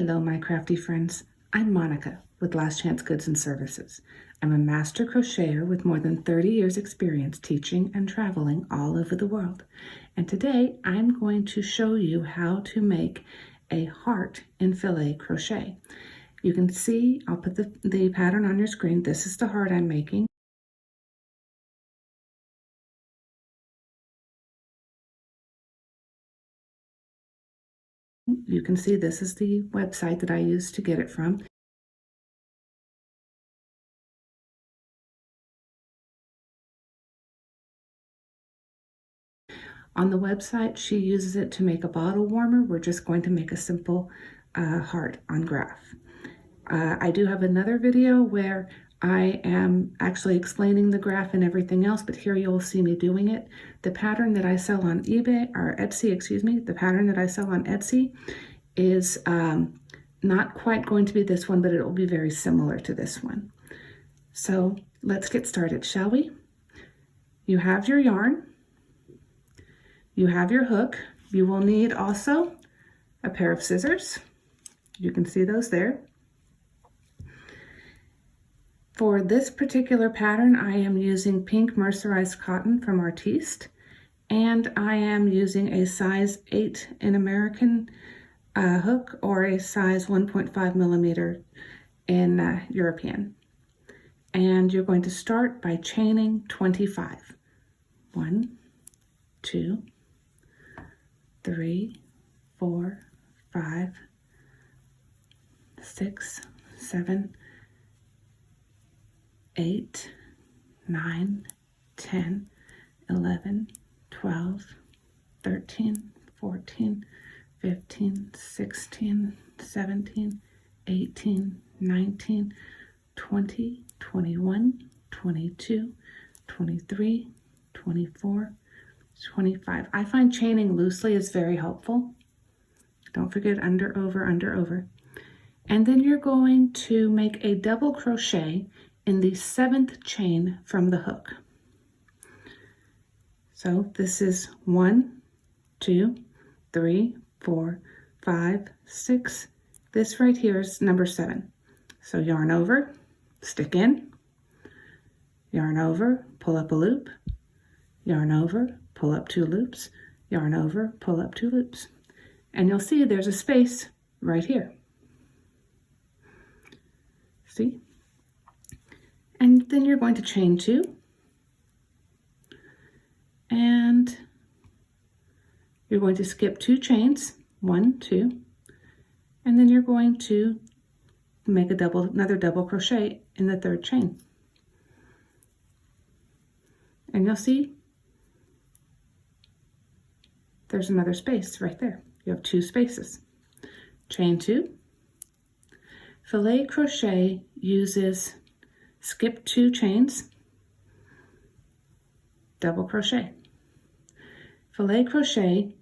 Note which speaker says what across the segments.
Speaker 1: Hello, my crafty friends. I'm Monica with Last Chance Goods and Services. I'm a master crocheter with more than 30 years experience teaching and traveling all over the world. And today I'm going to show you how to make a heart in filet crochet. You can see, I'll put the pattern on your screen. This is the heart I'm making. You can see this is the website that I used to get it from. On the website, she uses it to make a bottle warmer. We're just going to make a simple heart on graph. I do have another video where I am actually explaining the graph and everything else, but here you'll see me doing it. The pattern that I sell on eBay, or Etsy, excuse me, the pattern that I sell on Etsy is not quite going to be this one, but it will be very similar to this one. So let's get started, shall we? You have your yarn. You have your hook. You will need also a pair of scissors. You can see those there. For this particular pattern, I am using pink mercerized cotton from Artiste, and I am using a size 8 in American hook or a size 1.5 millimeter in European. And you're going to start by chaining 25. 1, 2, 3, 4, 5, 6, 7, 8, 9, 10, 11, 12, 13, 14, 15, 16, 17, 18, 19, 20, 21, 22, 23, 24, 25. I find chaining loosely is very helpful. Don't forget under, over, under, over. And then you're going to make a double crochet in the 7th chain from the hook. So this is 1, 2, 3, 4, 5, 6. This right here is number 7. So yarn over, stick in, yarn over, pull up a loop, yarn over, pull up 2 loops, yarn over, pull up 2 loops. And you'll see there's a space right here. See? And then you're going to chain 2. And you're going to skip 2 chains, 1, 2. And then you're going to make another double crochet in the 3rd chain. And you'll see there's another space right there. You have 2 spaces. Chain 2. Filet crochet uses skip 2 chains, double crochet. Filet crochet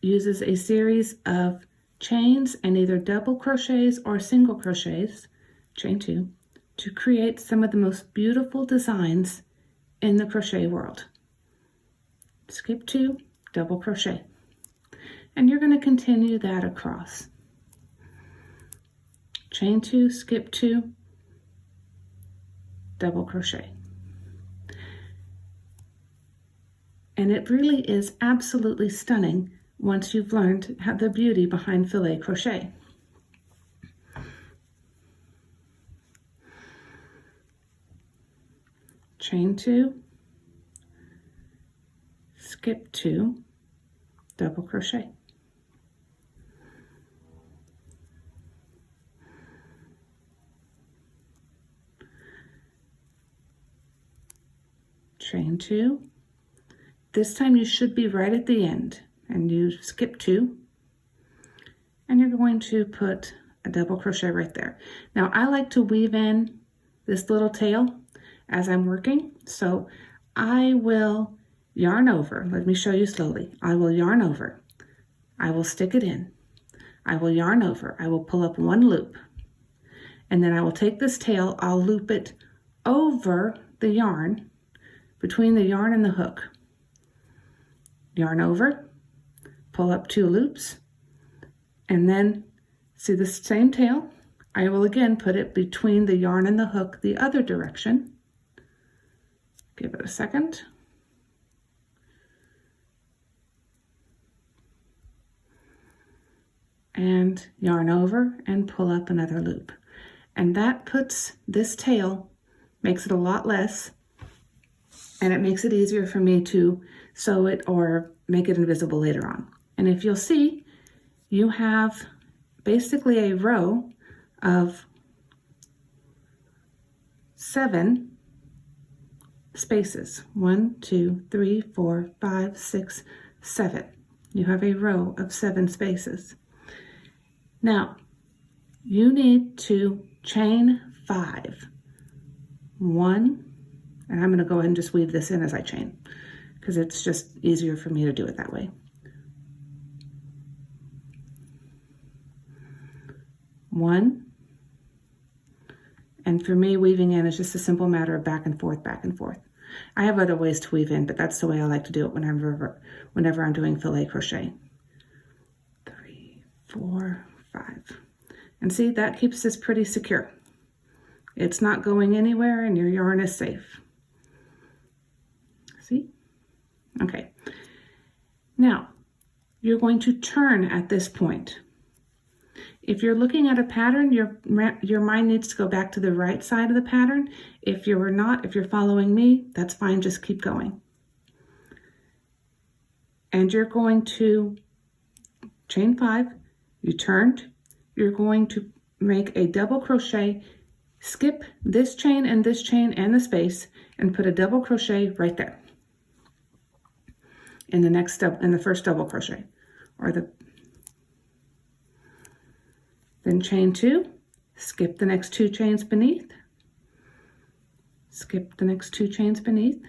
Speaker 1: uses a series of chains and either double crochets or single crochets, chain 2, to create some of the most beautiful designs in the crochet world. Skip 2, double crochet. And you're going to continue that across. Chain 2, skip 2, double crochet. And it really is absolutely stunning once you've learned the beauty behind filet crochet. Chain 2, skip 2, double crochet. Chain 2. This time you should be right at the end, and you skip 2, and you're going to put a double crochet right there. Now I like to weave in this little tail as I'm working, so I will yarn over. Let me show you slowly. I will yarn over. I will stick it in. I will yarn over. I will pull up 1 loop, and then I will take this tail, I'll loop it over the yarn, between the yarn and the hook. Yarn over, pull up 2 loops, and then See the same tail? I will again put it between the yarn and the hook the other direction. Give it a second. And yarn over and pull up another loop. And that puts this tail, makes it a lot less, and it makes it easier for me to sew it or make it invisible later on. And if you'll see, you have basically a row of 7 spaces. 1, 2, 3, 4, 5, 6, 7. You have a row of 7 spaces. Now, you need to chain 5. 1, and I'm going to go ahead and just weave this in as I chain, because it's just easier for me to do it that way. 1, and for me, weaving in is just a simple matter of back and forth, back and forth. I have other ways to weave in, but that's the way I like to do it whenever I'm doing filet crochet. 3, 4, 5. And see, that keeps this pretty secure. It's not going anywhere and your yarn is safe. See? Okay. Now, you're going to turn at this point. If you're looking at a pattern, your mind needs to go back to the right side of the pattern. If you're not, if you're following me, that's fine, just keep going. And you're going to chain 5, you turned, you're going to make a double crochet, skip this chain and the space, and put a double crochet right there in the first double crochet, then chain 2, skip the next 2 chains beneath, skip the next 2 chains beneath,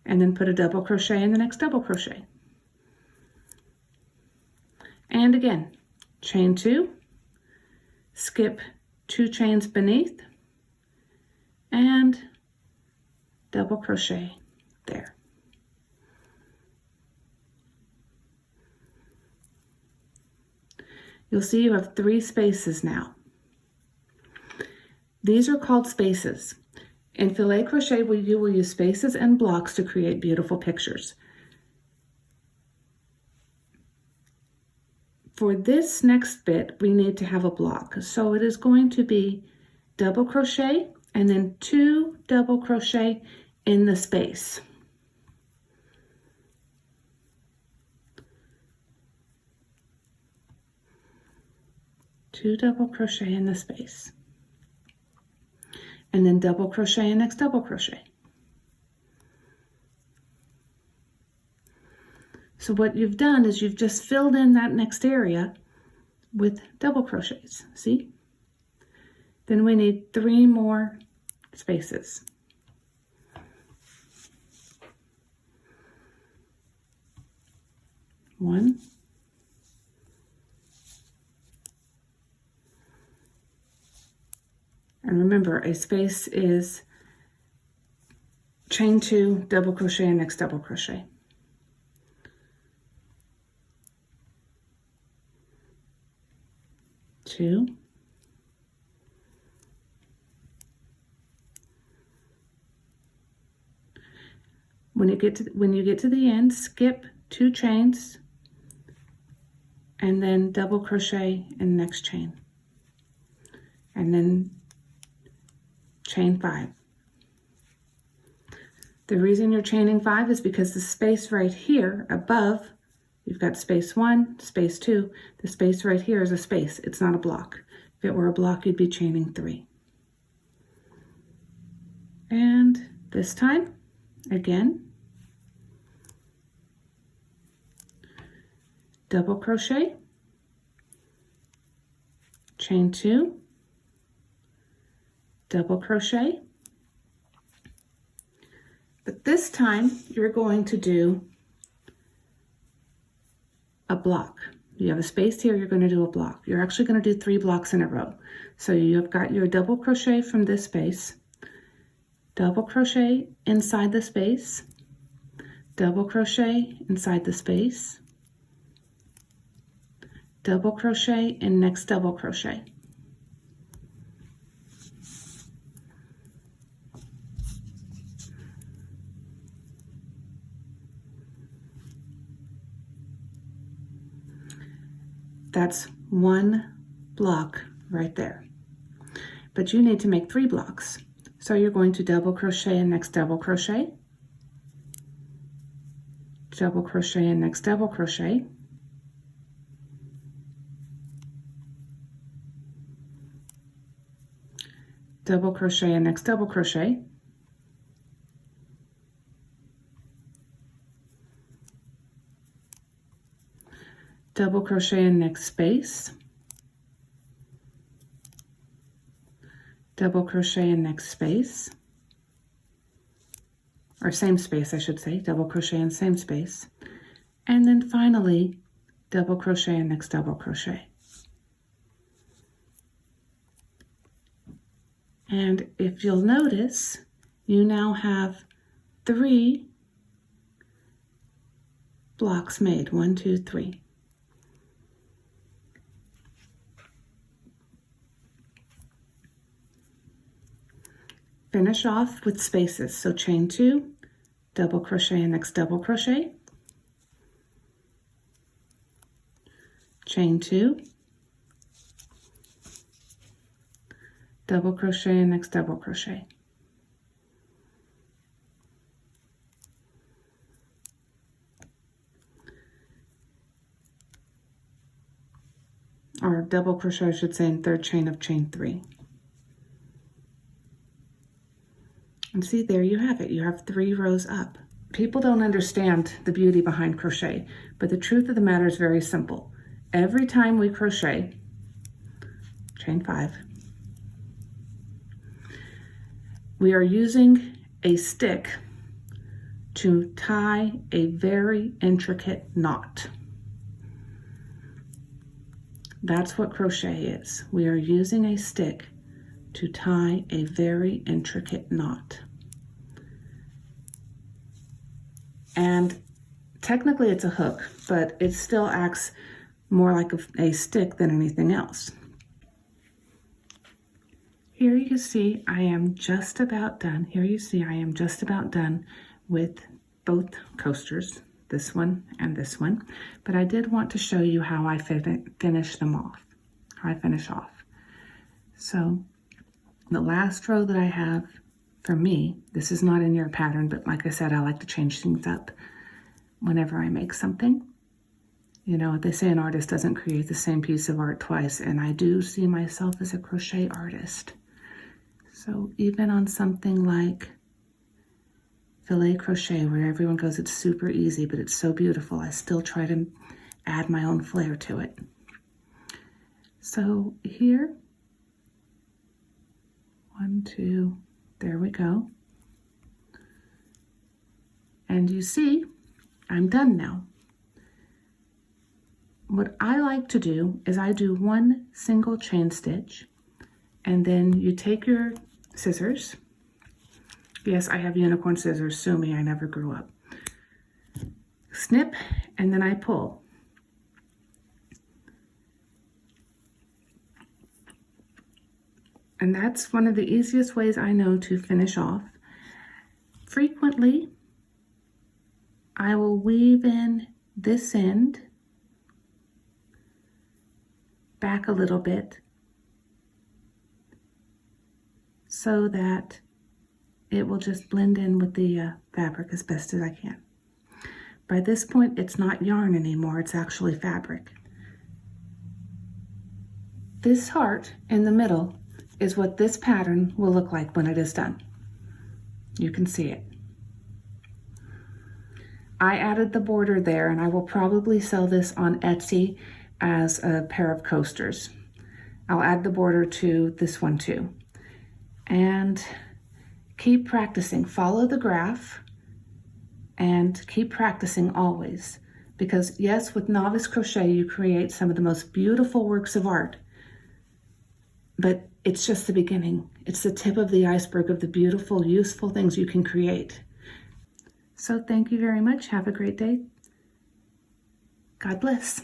Speaker 1: and then put a double crochet in the next double crochet. And again, chain 2, skip 2 chains beneath, and double crochet there. You'll see you have 3 spaces now. These are called spaces. In filet crochet, you will use spaces and blocks to create beautiful pictures. For this next bit, we need to have a block. So it is going to be double crochet and then 2 double crochet in the space. Two double crochet in the space, and then double crochet and next double crochet. So what you've done is you've just filled in that next area with double crochets, see? Then we need 3 more spaces. One, and remember, a space is chain 2, double crochet, and next double crochet. Two, when you get to the end, skip 2 chains and then double crochet in the next chain, and then chain 5. The reason you're chaining 5 is because the space right here above, you've got space 1, space 2. The space right here is a space. It's not a block. If it were a block, you'd be chaining 3. And this time, again, double crochet, chain 2, double crochet. But this time, you're going to do a block. You have a space here, you're going to do a block. You're actually going to do 3 blocks in a row. So you've got your double crochet from this space, double crochet inside the space, double crochet inside the space, double crochet, and next double crochet. That's one block right there. But you need to make 3 blocks. So you're going to double crochet and next double crochet, double crochet and next double crochet, double crochet and next double crochet, double crochet in next space, double crochet in next space, or same space I should say, double crochet in same space, and then finally double crochet in next double crochet. And if you'll notice, you now have 3 blocks made, 1, 2, 3. Finish off with spaces. So chain 2, double crochet and next double crochet, chain 2, double crochet and next double crochet, or double crochet I should say in third chain of chain 3. And see, there you have it. You have 3 rows up. People don't understand the beauty behind crochet, but the truth of the matter is very simple. Every time we crochet, chain 5, we are using a stick to tie a very intricate knot. That's what crochet is. We are using a stick to tie a very intricate knot. And technically it's a hook, but it still acts more like a stick than anything else. Here you see I am just about done. Here you see I am just about done with both coasters, this one and this one. But I did want to show you how I finish them off, how I finish off. So the last row that I have for me, this is not in your pattern, but like I said, I like to change things up whenever I make something. You know, they say an artist doesn't create the same piece of art twice, and I do see myself as a crochet artist. So even on something like filet crochet, where everyone goes, it's super easy, but it's so beautiful, I still try to add my own flair to it. So here, 1, 2, there we go. And you see, I'm done now. What I like to do is I do 1 single chain stitch, and then you take your scissors. Yes, I have unicorn scissors, sue me, I never grew up. Snip, and then I pull. And that's one of the easiest ways I know to finish off. Frequently, I will weave in this end back a little bit so that it will just blend in with the fabric as best as I can. By this point, it's not yarn anymore, it's actually fabric. This heart in the middle is what this pattern will look like when it is done. You can see it. I added the border there, and I will probably sell this on Etsy as a pair of coasters. I'll add the border to this one too. And keep practicing. Follow the graph and keep practicing always. Because yes, with novice crochet, you create some of the most beautiful works of art, but it's just the beginning. It's the tip of the iceberg of the beautiful, useful things you can create. So thank you very much. Have a great day. God bless.